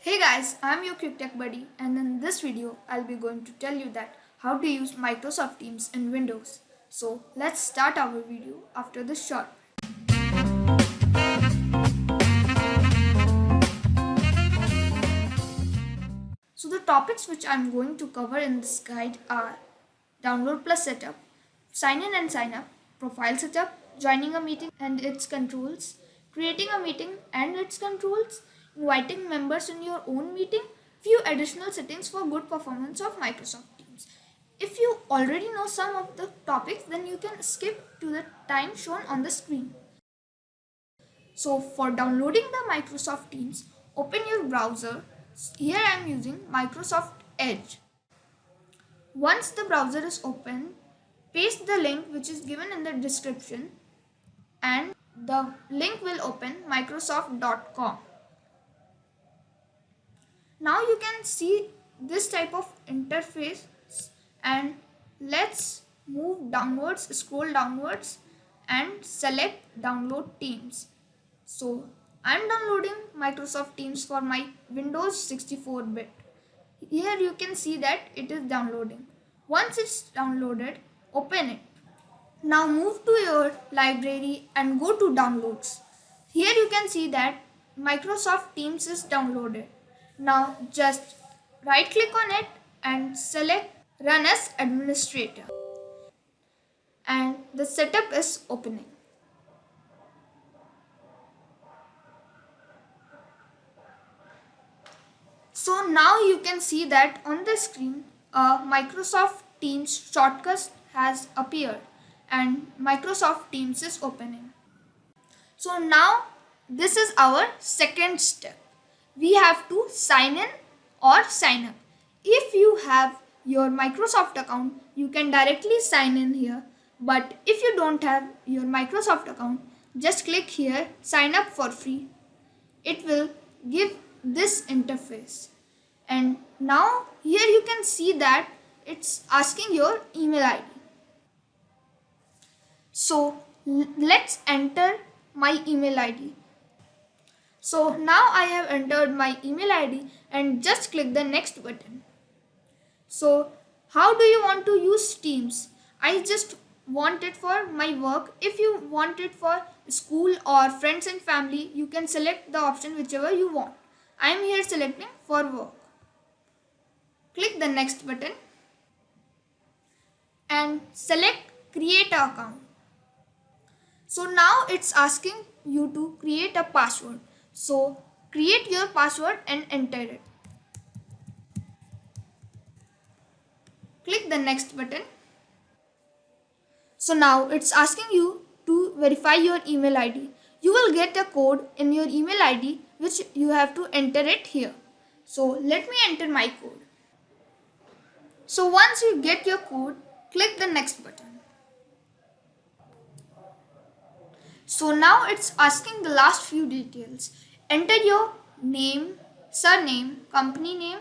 Hey guys, I'm your Quick Tech Buddy, and in this video I'll be going to tell you that how to use Microsoft Teams in Windows. So let's start our video after this short. So the topics which I'm going to cover in this guide are download plus setup, sign in and sign up, profile setup, joining a meeting and its controls, creating a meeting and its controls, inviting members in your own meeting, few additional settings for good performance of Microsoft Teams. If you already know some of the topics, then you can skip to the time shown on the screen. So for downloading the Microsoft Teams, open your browser. Here I am using Microsoft Edge. Once the browser is open, paste the link which is given in the description and the link will open microsoft.com. Now you can see this type of interface and let's move downwards, scroll downwards and select download Teams. So I'm downloading Microsoft Teams for my Windows 64-bit. Here you can see that it is downloading. Once it's downloaded, open it. Now move to your library and go to downloads. Here you can see that Microsoft Teams is downloaded. Now just right click on it and select run as administrator. And the setup is opening. So now you can see that on the screen a Microsoft Teams shortcut has appeared and Microsoft Teams is opening. So now this is our second step. We have to sign in or sign up. If you have your Microsoft account, you can directly sign in here. But if you don't have your Microsoft account, just click here, sign up for free. It will give this interface. And now here you can see that it's asking your email ID. So let's enter my email ID. So now I have entered my email ID and just click the next button. So how do you want to use Teams? I just want it for my work. If you want it for school or friends and family, you can select the option whichever you want. I am here selecting for work. Click the next button and select create an account. So now it's asking you to create a password. So create your password and enter it. Click the next button. So now it's asking you to verify your email ID. You will get a code in your email ID which you have to enter it here. So let me enter my code. So once you get your code, click the next button. So now it's asking the last few details. Enter your name, surname, company name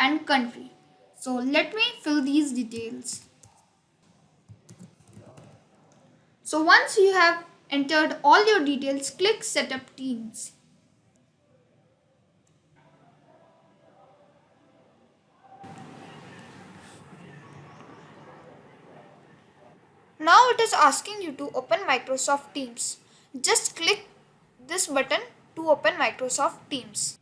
and country. So let me fill these details. So once you have entered all your details, click Setup Teams. Now it is asking you to open Microsoft Teams. Just click this button to open Microsoft Teams.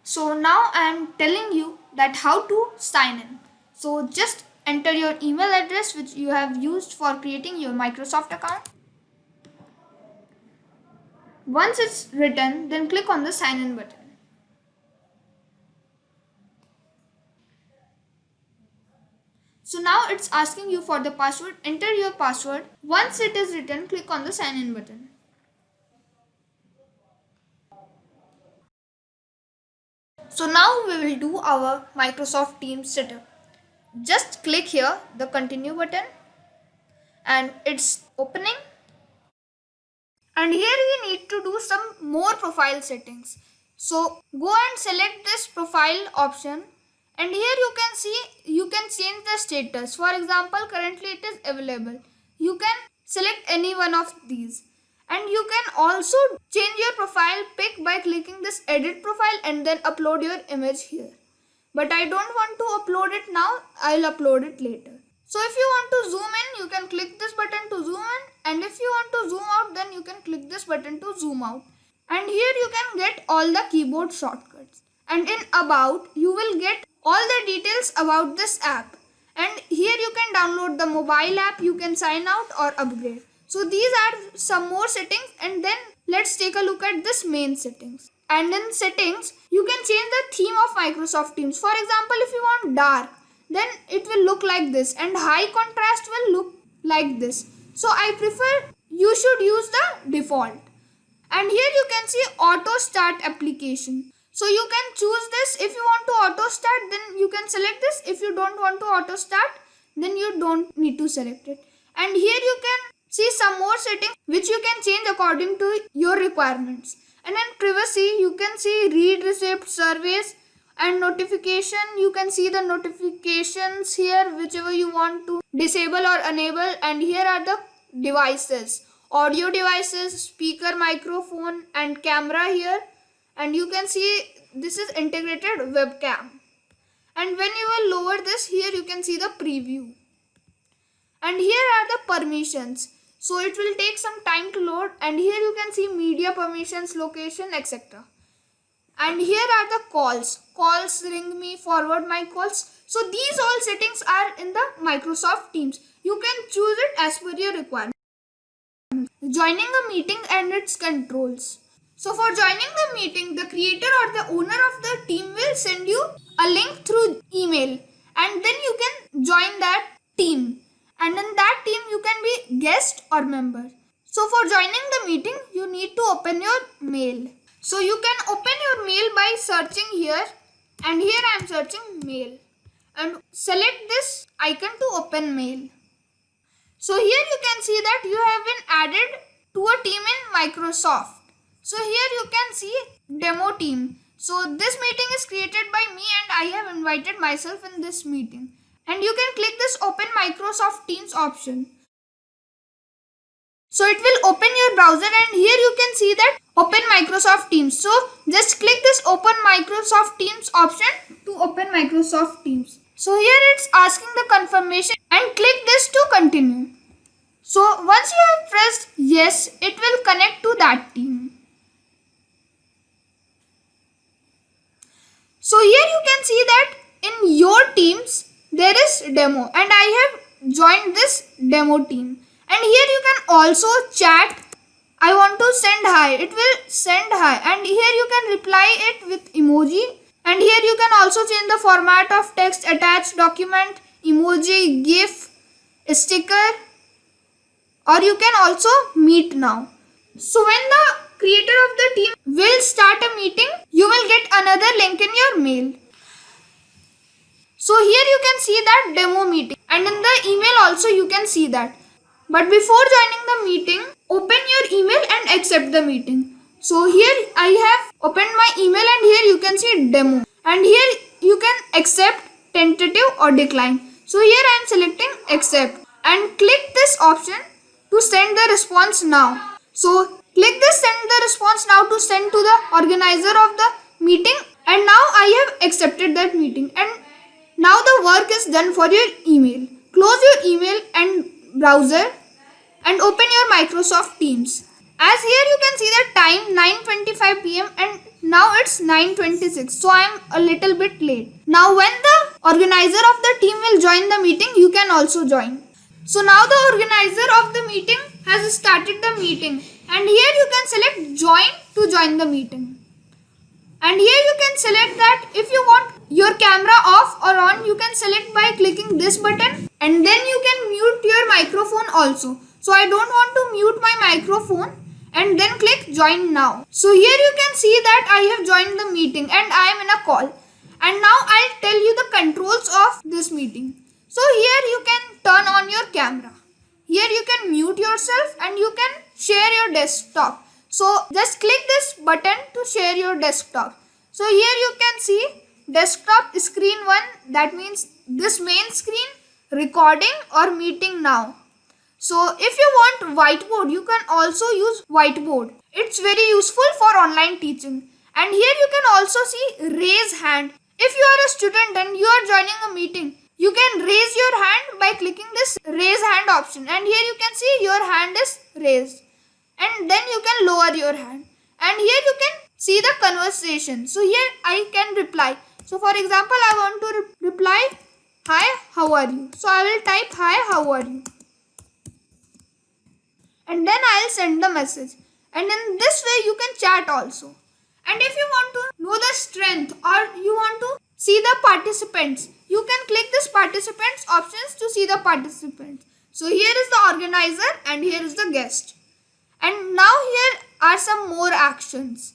So now I am telling you that how to sign in. So just enter your email address which you have used for creating your Microsoft account. Once it's written, then click on the sign in button. So now it's asking you for the password. Enter your password. Once it is written, click on the sign in button. So now we will do our Microsoft Teams setup. Just click here the continue button and it's opening. And here we need to do some more profile settings. So go and select this profile option. And here you can see you can change the status. For example, currently it is available. You can select any one of these. And you can also change your profile pic by clicking this edit profile and then upload your image here. But I don't want to upload it now, I'll upload it later. So if you want to zoom in, you can click this button to zoom in, and if you want to zoom out, then you can click this button to zoom out. And here you can get all the keyboard shortcuts. And in about, you will get all the details about this app. And here you can download the mobile app, you can sign out or upgrade. So these are some more settings, and then let's take a look at this main settings. And in settings, you can change the theme of Microsoft Teams. For example, if you want dark, then it will look like this, and high contrast will look like this. So I prefer you should use the default. And here you can see auto start application. So you can choose this. If you want to auto start, then you can select this. If you don't want to auto start, then you don't need to select it. And here you can see some more settings which you can change according to your requirements. And in privacy, you can see read receipt surveys and notification. You can see the notifications here, whichever you want to disable or enable. And here are the devices, audio devices, speaker, microphone and camera here. And you can see this is integrated webcam. And when you will lower this, here you can see the preview. And here are the permissions. So it will take some time to load, and here you can see media permissions, location, etc. And here are the calls. Calls, ring me, forward my calls. So these all settings are in the Microsoft Teams. You can choose it as per your requirement. Joining a meeting and its controls. So for joining the meeting, the creator or the owner of the team will send you a link through email, and then you can join that team. And in that team, you can be guest or member. So for joining the meeting, you need to open your mail. So you can open your mail by searching here, and here I am searching mail, and select this icon to open mail. So here you can see that you have been added to a team in Microsoft. So here you can see demo team. So this meeting is created by me, and I have invited myself in this meeting. And you can click this open Microsoft Teams option. So it will open your browser, and here you can see that open Microsoft Teams. So just click this open Microsoft Teams option to open Microsoft Teams. So here it's asking the confirmation, and click this to continue. So once you have pressed yes, it will connect to that team. So here you can see that in your teams there is demo, and I have joined this demo team. And here you can also chat. I want to send hi. It will send hi, and here you can reply it with emoji. And here you can also change the format of text, attach document, emoji, GIF, sticker, or you can also meet now. So when the creator of the team will start a meeting, you will get another link in your mail. So here you can see that demo meeting, and in the email also you can see that. But before joining the meeting, open your email and accept the meeting. So here I have opened my email, and here you can see demo, and here you can accept, tentative or decline. So here I am selecting accept, and click this option to send the response now. So click this send the response now to send to the organizer of the meeting, and now I have accepted that meeting, and now the work is done for your email. Close your email and browser and open your Microsoft Teams. As here you can see the time 9:25 p.m. and now it's 9:26. So I am a little bit late. Now when the organizer of the team will join the meeting, you can also join. So now the organizer of the meeting has started the meeting, and here you can select join to join the meeting. And here you can select that if you want your camera off or on, you can select by clicking this button, and then you can mute your microphone also. So I don't want to mute my microphone, and then click join now. So here you can see that I have joined the meeting and I am in a call. And now I'll tell you the controls of this meeting. So here you can turn on your camera. Here you can mute yourself, and you can share your desktop. So just click this button to share your desktop. So here you can see desktop screen 1, that means this main screen, recording or meeting now. So if you want whiteboard, you can also use whiteboard. It's very useful for online teaching. And here you can also see raise hand. If you are a student and you are joining a meeting, you can raise your hand by clicking this raise hand option. And here you can see your hand is raised. And then you can lower your hand. And here you can see the conversation. So here I can reply. So for example, I want to reply, hi, how are you? So I will type, hi, how are you? And then I'll send the message. And in this way you can chat also. And if you want to know the strength or you want to see the participants, you can click this participants options to see the participants. So here is the organizer and here is the guest. And now here are some more actions.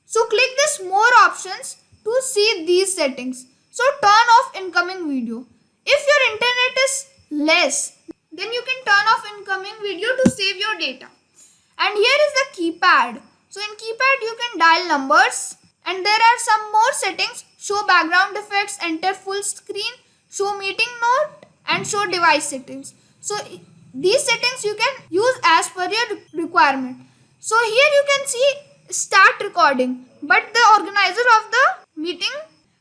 So click this more options to see these settings. So turn off incoming video. If your internet is less, then you can turn off incoming video to save your data. And here is the keypad. So in keypad you can dial numbers and there are some more settings. Show background effects, enter full screen, show meeting note and show device settings. So these settings you can use as per your requirement. So here you can see start recording, but the organizer of the meeting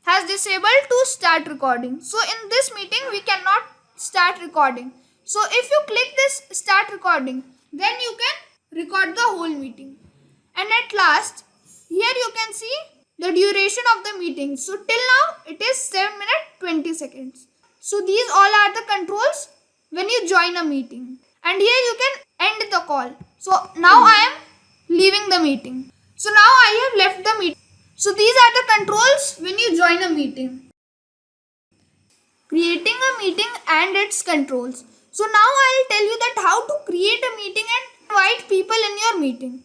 has disabled to start recording. So in this meeting we cannot start recording. So if you click this start recording, then you can record the whole meeting. And at last, here you can see the duration of the meeting. So till now it is 7 minutes 20 seconds. So these all are the controls when you join a meeting. And here you can end the call. So now I am leaving the meeting. So now I have left the meeting. So these are the controls when you join a meeting. Creating a meeting and its controls. So now I will tell you that how to create a meeting and invite people in your meeting.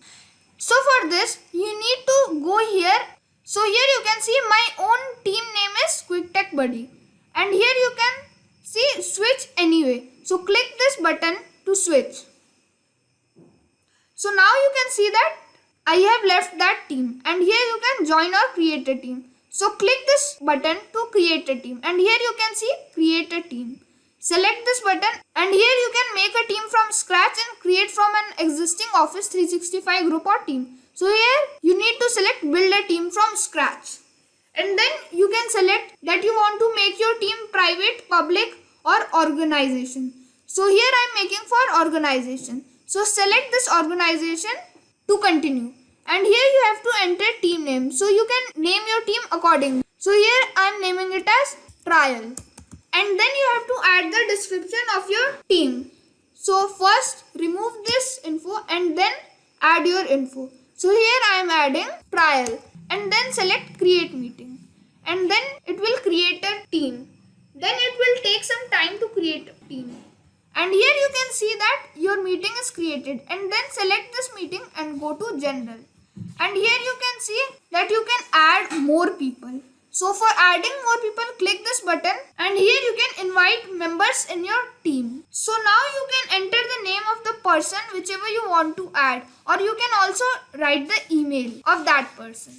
So for this you need to go here. So here you can see my own team name is Quick Tech Buddy. And here you can see switch anyway. So click this button to switch. So now you can see that I have left that team. And here you can join or create a team. So click this button to create a team. And here you can see create a team. Select this button and here you can make a team from scratch and create from an existing Office 365 group or team. So here you need to select build a team from scratch. And then you can select that you want to make your team private, public or organization. So here I am making for organization. So select this organization to continue. And here you have to enter team name. So you can name your team accordingly. So here I am naming it as trial. And then you have to add the description of your team. So first remove this info and then add your info. So here I am adding trial and then select create meeting. And then it will create a team. Then it will take some time to create a team. And here you can see that your meeting is created. And then select this meeting and go to general. And here you can see that you can add more people. So for adding more people, click this button and here you can invite members in your team. So now you can enter the name of the person whichever you want to add, or you can also write the email of that person.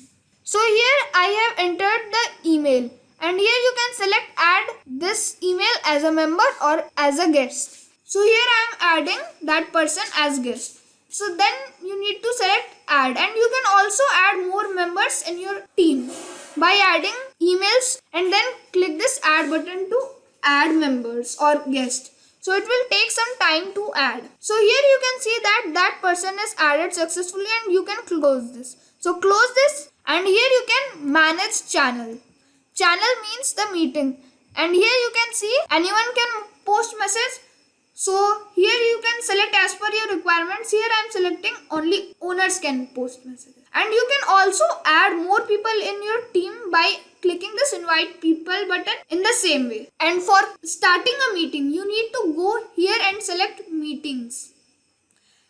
So here I have entered the email and here you can select add this email as a member or as a guest. So here I am adding that person as guest. So then you need to select add and you can also add more members in your team by adding emails and then click this add button to add members or guest. So it will take some time to add. So here you can see that that person is added successfully and you can close this. So close this and here you can manage channel. Channel means the meeting and here you can see anyone can post message. So here you can select as per your requirements. Here I am selecting only owners can post messages. And you can also add more people in your team by clicking this invite people button in the same way. And for starting a meeting, you need to go here and select meetings.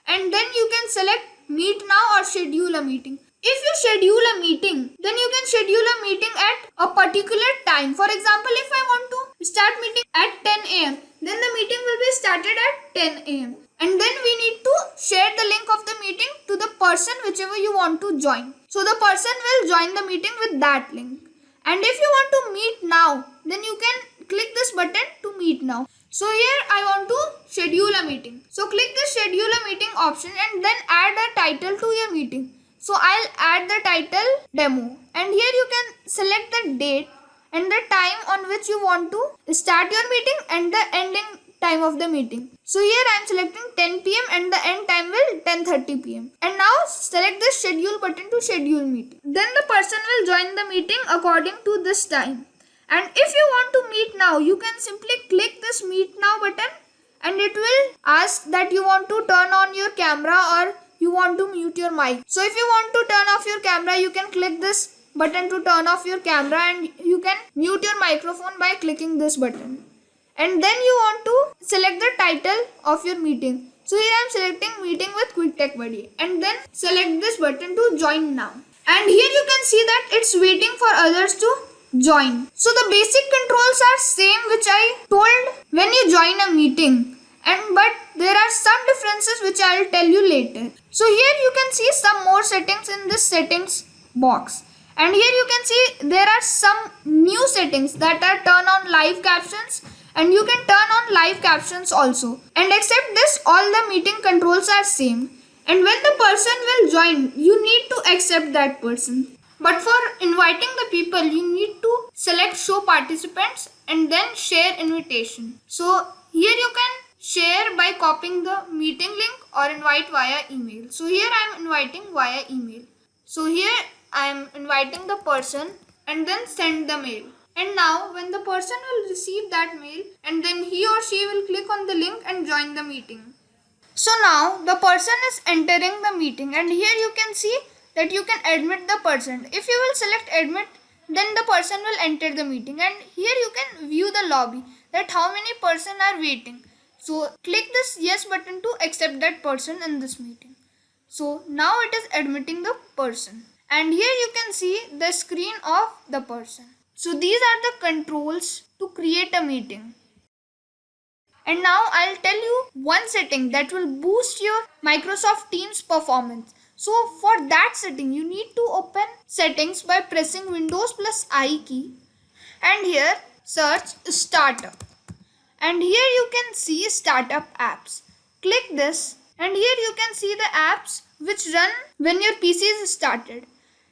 And then you can select meet now or schedule a meeting. If you schedule a meeting, then you can schedule a meeting at a particular time. For example, if I want to start meeting at 10 a.m., then the meeting will be started at 10 a.m. And then we need to share the link of the meeting to the person whichever you want to join. So the person will join the meeting with that link. And if you want to meet now, then you can click this button to meet now. So here I want to schedule a meeting. So click the schedule a meeting option and then add a title to your meeting. So I'll add the title demo, and here you can select the date and the time on which you want to start your meeting and the ending time of the meeting. So here I am selecting 10 pm and the end time will 10:30 pm. And now select the schedule button to schedule meeting. Then the person will join the meeting according to this time. And if you want to meet now, you can simply click this meet now button and it will ask that you want to turn on your camera or you want to mute your mic. So if you want to turn off your camera, you can click this button to turn off your camera, and you can mute your microphone by clicking this button. And then you want to select the title of your meeting. So here I am selecting meeting with Quick Tech Buddy, and then select this button to join now. And here you can see that it's waiting for others to join. So the basic controls are same which I told when you join a meeting, but there are some differences which I will tell you later. So here you can see some more settings in this settings box, and here you can see there are some new settings that are turn on live captions, and you can turn on live captions also. And except this, all the meeting controls are same, and when the person will join, you need to accept that person. But for inviting the people, you need to select show participants and then share invitation. So here you can share by copying the meeting link or invite via email. So here I am inviting via email. So here I am inviting the person and then send the mail. And now when the person will receive that mail, and then he or she will click on the link and join the meeting. So now the person is entering the meeting, and here you can see that you can admit the person. If you will select admit, then the person will enter the meeting, and here you can view the lobby, that how many person are waiting. So click this yes button to accept that person in this meeting. So now it is admitting the person, and here you can see the screen of the person. So these are the controls to create a meeting. And now I'll tell you one setting that will boost your Microsoft Teams performance. So for that setting, you need to open settings by pressing Windows plus I key, and here search startup, and here you can see startup apps. Click this, and here you can see the apps which run when your PC is started.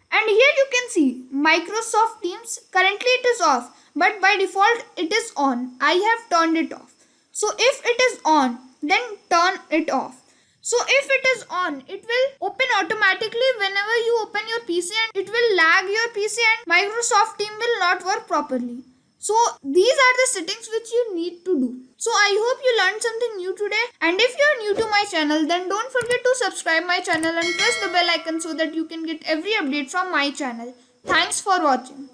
And here you can see Microsoft Teams. Currently it is off, but by default it is on. I have turned it off. So if it is on, then turn it off. So if it is on, it will open automatically whenever you open your PC, and it will lag your PC and Microsoft Teams will not work properly. So these are the settings which you need to do. So I hope you learned something new today, and if you are new to my channel, then don't forget to subscribe my channel and press the bell icon so that you can get every update from my channel. Thanks for watching.